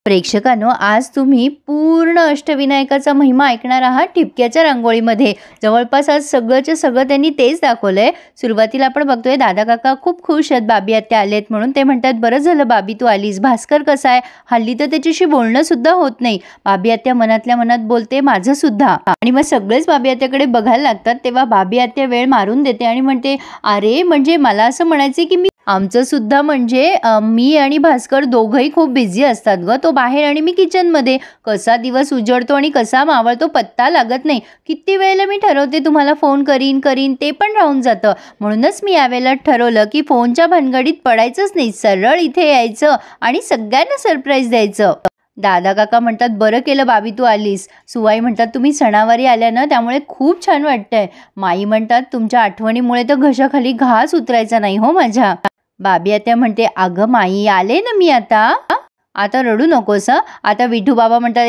प्रेक्षकांनो, आज तुम्ही पूर्ण अष्टविनायकाचा महिमा ऐकणार आहात ठिपक्याच्या रांगोळीमध्ये. जवळपास आज सगळंच्या सगळं त्यांनी तेच दाखवलंय. सुरुवातीला आपण बघतोय दादा काका खूप खुश आहेत बाबी आत्या आलेत म्हणून. ते म्हणतात, बरं झालं बाबी तू आलीस. भास्कर कसा आहे? हल्ली तर त्याच्याशी बोलणं सुद्धा होत नाही. बाबी आत्या मनातल्या मनात बोलते, माझं सुद्धा. आणि मग सगळेच बाबी आत्याकडे बघायला लागतात. तेव्हा बाबी आत्या वेळ मारून देते आणि म्हणते, अरे म्हणजे मला असं म्हणायचं की आमचं सुद्धा म्हणजे मी आणि भास्कर दोघंही खूप बिझी असतात ग. तो बाहेर आणि मी किचनमध्ये. कसा दिवस उजळतो आणि कसा मावळतो पत्ता लागत नाही. किती वेळेला मी ठरवते तुम्हाला फोन करीन ते पण राहून जातं. म्हणूनच मी यावेळेला ठरवलं की फोनच्या भानगडीत पडायचंच नाही, सरळ इथे यायचं आणि सगळ्यांना सरप्राईज द्यायचं. दादा काका म्हणतात, बरं केलं बाबी तू आलीस. सुवाई म्हणतात, तुम्ही सणावारी आल्या ना त्यामुळे खूप छान वाटतंय. माई म्हणतात, तुमच्या आठवणीमुळे तर घशाखाली घास उतरायचा नाही हो माझ्या. बाबी आत्या म्हणते, अगं माई आले ना मी आता रडू नकोस. आता विठू बाबा म्हणतात,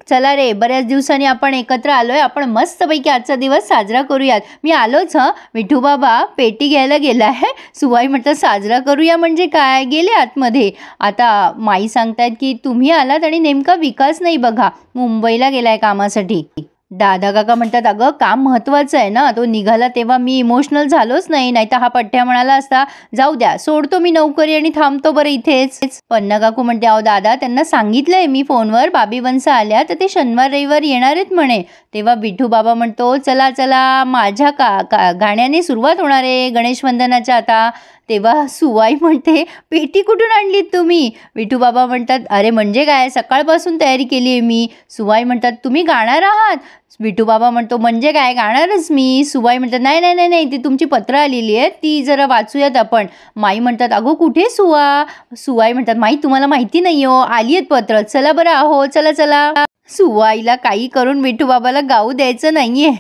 चला रे, बऱ्याच दिवसांनी आपण एकत्र आलोय, आपण मस्तपैकी आजचा दिवस साजरा करूयात. मी आलोच. विठू बाबा पेटी घ्यायला गेलाय. सुवाई म्हणतात, साजरा करूया म्हणजे काय? गेले आतमध्ये. आता माई सांगतायत की तुम्ही आलात आणि नेमका विकास नाही बघा, मुंबईला गेलाय कामासाठी. दादा काका म्हणतात, अगं काम महत्वाचं आहे ना. तो निघाला तेव्हा मी इमोशनल झालोच नाही, नाहीतर हा पठ्ठ्या म्हणाला असता, जाऊ द्या सोडतो मी नोकरी आणि थांबतो बरं इथेच. पन्ना काकू म्हणते, अहो दादा त्यांना सांगितलंय मी फोनवर, बाबी वंसा आल्या तर ते शनिवार रविवार येणार आहेत म्हणे. तेव्हा विठू बाबा म्हणतो, चला चला माझ्या गाण्याने सुरुवात होणार आहे गणेश वंदनाच्या आता. तेव्हा सुवाई म्हणते, पेटी कुठून आणलीत तुम्ही? विठू बाबा म्हणतात, अरे म्हणजे काय, सकाळपासून तयारी केली आहे मी. सुवाई म्हणतात, तुम्ही गाणार आहात? विठू बाबा म्हणतो, म्हणजे काय, गाणारच मी. सुवाई म्हणतात, नाही नाही नाही ती तुमची पत्र आलेली आहेत ती जरा वाचूयात आपण. माई म्हणतात, अगो कुठे सुवाई म्हणतात, माई तुम्हाला माहिती नाही हो, आली आहेत पत्र, चला बरं आहो, चला चला. सुवाईला काही करून विठू बाबाला गाऊ द्यायचं नाहीये.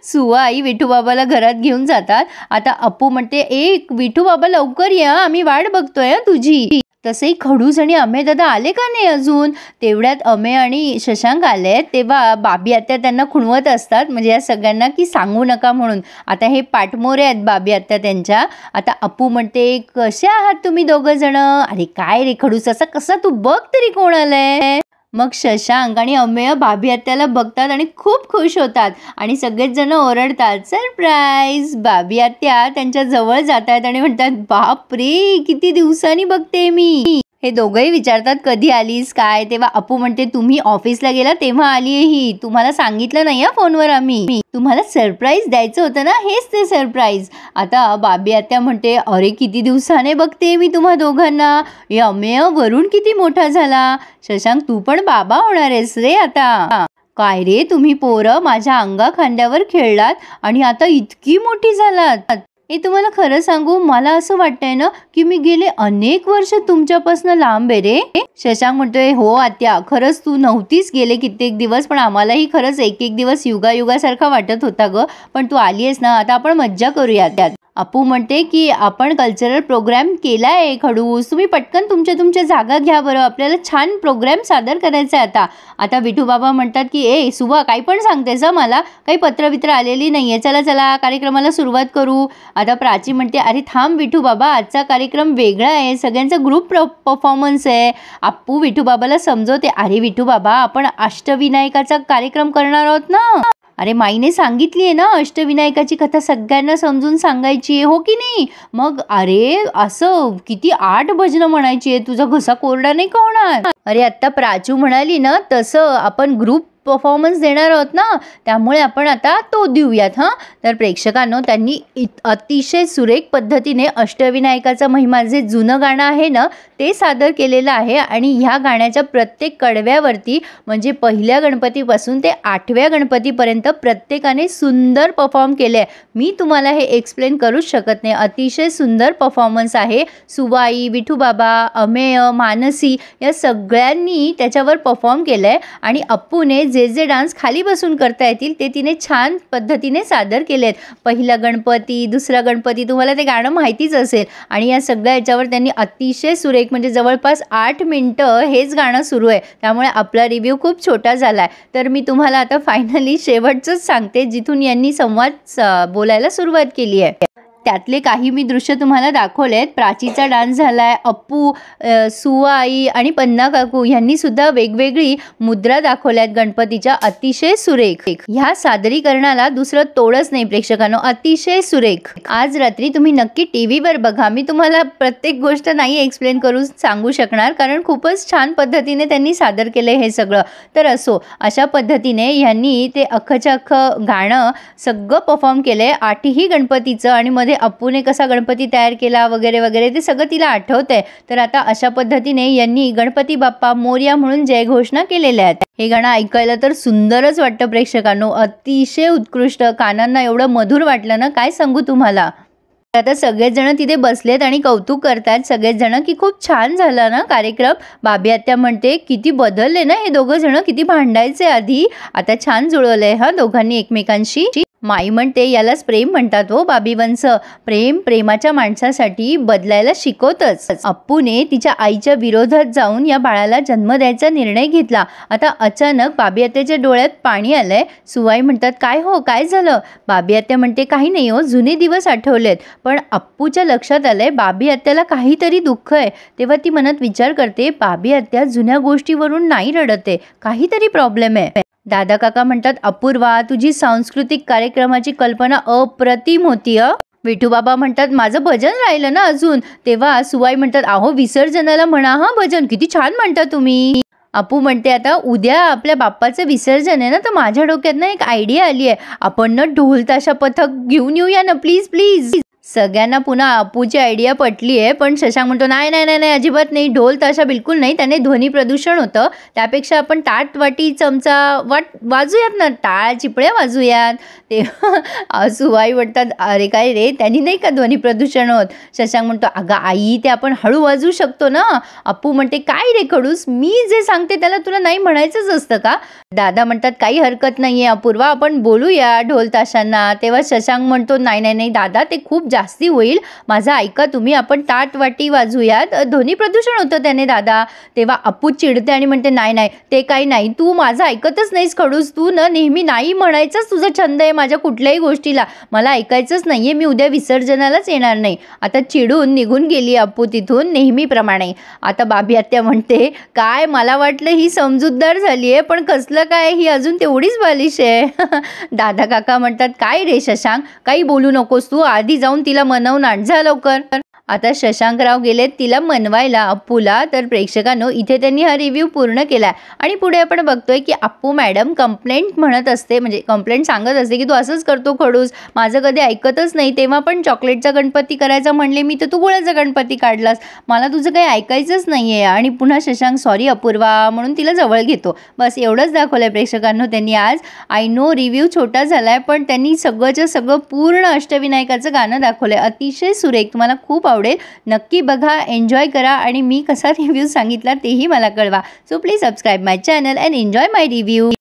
सुवाई विठू बाबाला घरात घेऊन जातात. आता अप्पू म्हणते, विठू बाबा लवकर या, आम्ही वाट बघतोय तुझी. तसेही खडूस आणि अमेय दादा आले का नाही अजून. तेवढ्यात अमेय आणि शशांक आले. तेव्हा बाबी आत्या त्यांना खुणवत असतात, म्हणजे या सगळ्यांना की सांगू नका म्हणून. आता हे पाठमोरे आहेत बाबी आत्या त्यांच्या. आता अप्पू म्हणते, कसे आहात तुम्ही दोघं जण? अरे काय रे खडूस, असा कसा तू, बघ तरी कोण आलंय. मग शशांक आणि अमेय बाबी आत्याला बघतात आणि खूप खुश होतात आणि सगळेच जण ओरडतात, सरप्राईज. बाबी आत्या त्यांच्या जवळ जात आहेत आणि म्हणतात, बाप रे किती दिवसांनी बघते मी. हे दोघंही विचारतात, कधी आलीस काय? तेव्हा अप्पू म्हणते, तुम्ही ऑफिसला गेला तेव्हा आली आहे ही, तुम्हाला सांगितलं नाही फोनवर आम्ही, तुम्हाला सरप्राईज द्यायचं होतं ना, हेच ते सरप्राईज. आता बाबी आत्या म्हणते, अरे किती दिवसाने बघते मी तुम्हा दोघांना. हे अमेय वरून किती मोठा झाला. शशांक, तू पण बाबा होणार आहेस रे आता. काय रे तुम्ही पोरं, माझ्या अंगा खांद्यावर खेळलात आणि आता इतकी मोठी झालात. हे तुम्हाला खरं सांगू, मला असं वाटतंय ना की मी गेले अनेक वर्ष तुमच्यापासून लांब आहे रे. शशांक म्हणतोय, हो आत्या, खरंच तू नव्हतीच गेले कित्येक दिवस, पण आम्हालाही खरंच एक एक दिवस युगायुगासारखा वाटत होता ग. पण तू आली आहेस ना, आता आपण मज्जा करूया त्यात. अप्पू म्हणते की आपण कल्चरल प्रोग्राम केलाय खडूस, तुम्ही पटकन तुमच्या जागा घ्या बरं, आपल्याला छान प्रोग्राम सादर करायचा आहे आता. आता विठू बाबा म्हणतात की सुवा काय पण सांगतेस, मला काही पत्रवित्र आलेली नाहीये, चला चला कार्यक्रमाला सुरुवात करू. आता प्राची म्हणते, अरे थांब विठू बाबा, आजचा कार्यक्रम वेगळा आहे, सगळ्यांचा ग्रुप परफॉर्मन्स आहे. अप्पू विठू बाबाला समजवते, अरे विठू बाबा आपण अष्टविनायकाचा कार्यक्रम करणार आहोत ना. अरे माईने सांगितली आहे ना, अष्टविनायकाची कथा सगळ्यांना समजून सांगायची आहे, हो की नाही. मग अरे असं किती 8 भजनं म्हणायची आहे, तुझा घसा कोरडा नाही का होणार. अरे आत्ता प्राचू म्हणाली ना तसं आपण ग्रुप परफॉर्मन्स देणार आहोत ना, त्यामुळे आपण आता तो देऊयात. तर प्रेक्षकांनो, त्यांनी अतिशय सुरेख पद्धतीने अष्टविनायकाचा महिमा, जे जुनं गाणं आहे ना ते सादर केलेलं आहे. आणि ह्या गाण्याच्या प्रत्येक कडव्यावरती, म्हणजे पहिल्या गणपतीपासून ते 8व्या गणपतीपर्यंत प्रत्येकाने सुंदर परफॉर्म केले आहे. मी तुम्हाला हे एक्सप्लेन करूच शकत नाही, अतिशय सुंदर परफॉर्मन्स आहे. सुवाई, विठू बाबा, अमेय, मानसी या सगळ्यांनी त्याच्यावर परफॉर्म केलं आहे. आणि अप्पूने जे डान्स खाली बसून करता येतील ते तिने छान पद्धतीने सादर केलेत. पहिला गणपती, दुसरा गणपती, तुम्हाला ते गाणं माहितीच असेल. आणि या सगळ्या याच्यावर त्यांनी अतिशय सुरेख, म्हणजे जवळपास 8 मिनिटं हेच गाणं सुरू आहे, त्यामुळे आपला रिव्ह्यू खूप छोटा झाला आहे. तर मी तुम्हाला आता फायनली शेवटचंच सांगते, जिथून यांनी संवाद बोलायला सुरुवात केली आहे. त्यातले काही मी दृश्य तुम्हाला दाखवलेत. प्राचीचा डान्स झालाय, अप्पू, सुवाई आणि पन्ना काकू यांनी सुद्धा वेगवेगळी मुद्रा दाखवल्यात गणपतीच्या, अतिशय सुरेख. ह्या सादरीकरणाला दुसरं तोडच नाही प्रेक्षकांनो, अतिशय सुरेख. आज रात्री तुम्ही नक्की टीव्हीवर बघा. मी तुम्हाला प्रत्येक गोष्ट नाही एक्सप्लेन करून सांगू शकणार, कारण खूपच छान पद्धतीने त्यांनी सादर केले हे सगळं. तर असो, अशा पद्धतीने यांनी ते अख्खच्या अख्खं गाणं सगळं परफॉर्म केलंय, 8ही गणपतीचं. आणि मध्ये अप्पूने कसा गणपती तयार केला वगैरे वगैरे ते सगळं तिला आठवतंय. तर आता अशा पद्धतीने यांनी गणपती बाप्पा मोरया म्हणून जयघोषणा केलेल्या आहेत. हे गाणं ऐकायला तर सुंदरच वाटतं प्रेक्षकांनो, अतिशय उत्कृष्ट, कानांना एवढं मधुर वाटलं ना, काय सांगू तुम्हाला. आता सगळेच जण तिथे बसलेत आणि कौतुक करतात सगळेच जण की खूप छान झाला ना कार्यक्रम. बाबी आत्या म्हणते किती बदलले ना हे दोघं जण, किती भांडायचे आधी, आता छान जुळवलंय हा दोघांनी एकमेकांशी. माई म्हणते यालाच प्रेम म्हणतात हो बाबी वंश. प्रेम प्रेमाच्या माणसासाठी बदलायला शिकवतच. अप्पूने तिच्या आईच्या विरोधात जाऊन या बाळाला जन्म द्यायचा निर्णय घेतला. आता अचानक बाबी आत्याच्या डोळ्यात पाणी आलंय. सुवाई म्हणतात काय हो, काय झालं. बाबी आत्या म्हणते काही नाही हो, जुने दिवस आठवलेत. पण अप्पूच्या लक्षात आलंय बाबी आत्याला काहीतरी दुःख आहे. तेव्हा ती मनात विचार करते बाबी आत्या जुन्या गोष्टीवरून नाही रडते, काहीतरी प्रॉब्लेम आहे. दादा काका म्हणतात अपूर्वा, तुझी सांस्कृतिक कार्यक्रमाची कल्पना अप्रतिम होती. विठू बाबा म्हणतात माझं भजन राहिलं ना अजून. तेव्हा सुवाई म्हणतात अहो विसर्जनाला म्हणा हा भजन, किती छान म्हणता तुम्ही. अप्पू म्हणते आता उद्या आपल्या बाप्पाचं विसर्जन आहे ना, तर माझ्या डोक्यात ना एक आयडिया आली आहे. आपण ना ढोल ताशा पथक घेऊन येऊया ना, प्लीज प्लीज. सगळ्यांना पुन्हा अप्पूची आयडिया पटली आहे. पण शशांक म्हणतो नाही नाही नाही नाही, अजिबात नाही, ढोल ताशा बिलकुल नाही, त्याने ध्वनी प्रदूषण होतं. त्यापेक्षा आपण ताट वाटी चमचा वाजूयात ना, टाळ चिपळ्या वाजूयात. ते सुवाई म्हणतात अरे काय रे, त्यांनी नाही का ध्वनी प्रदूषण होत. शशांक म्हणतो अगं आई, ते आपण हळू वाजवू शकतो ना. अप्पू म्हणते काय रे खडूस, मी जे सांगते त्याला तुला नाही म्हणायचंच असतं का. दादा म्हणतात काही हरकत नाही आहे अपूर्वा, आपण बोलूया ढोल ताशांना. तेव्हा शशांक म्हणतो नाही नाही नाही दादा, ते खूप जास्ती होईल, माझं ऐका तुम्ही, आपण ताट वाटी वाजूयात, ध्वनी प्रदूषण होतं त्याने दादा. तेव्हा अप्पू चिडते आणि म्हणते नाही नाही ते काही नाही, तू माझं ऐकतच नाहीस खडूस, तू ना नेहमी नाही म्हणायचंच तुझा छंद आहे माझ्या कुठल्याही गोष्टीला, मला ऐकायचंच नाहीये, मी उद्या विसर्जनालाच येणार नाही. आता चिडून निघून गेली अप्पू तिथून नेहमीप्रमाणे. आता बाबी आत्या म्हणते काय, मला वाटलं ही समजूतदार झाली आहे, पण कसलं काय, ही अजून तेवढीच बालिश आहे. दादा काका म्हणतात काय रे शशांक, काही बोलू नकोस तू, आधी जाऊन तिला मनवून आण जा लवकर. आता शशांकराव गेलेत तिला मनवायला अप्पूला. तर प्रेक्षकांनो इथे त्यांनी हा रिव्ह्यू पूर्ण केला आणि पुढे आपण बघतोय की अप्पू मॅडम कंप्लेंट म्हणत असते, म्हणजे कंप्लेंट सांगत असते की तू असंच करतो खडूस, माझं कधी ऐकतच नाही. तेव्हा पण चॉकलेटचा गणपती करायचा म्हणले मी, तर तू गुळाचा गणपती काढलास, मला तुझं काही ऐकायचंच नाही आहे. आणि पुन्हा शशांक सॉरी अपूर्वा म्हणून तिला जवळ घेतो. बस एवढंच दाखवलंय प्रेक्षकांनो त्यांनी आज. आय नो रिव्ह्यू छोटा झालाय, पण त्यांनी सगळंच्या सगळं पूर्ण अष्टविनायकाचं गाणं दाखवलंय, अतिशय सुरेख, तुम्हाला खूप आवडेल. नक्की बघा, एन्जॉय करा आणि मी कसा रिव्ह्यू सांगितला तेही मला कळवा. So please subscribe my channel and enjoy my review.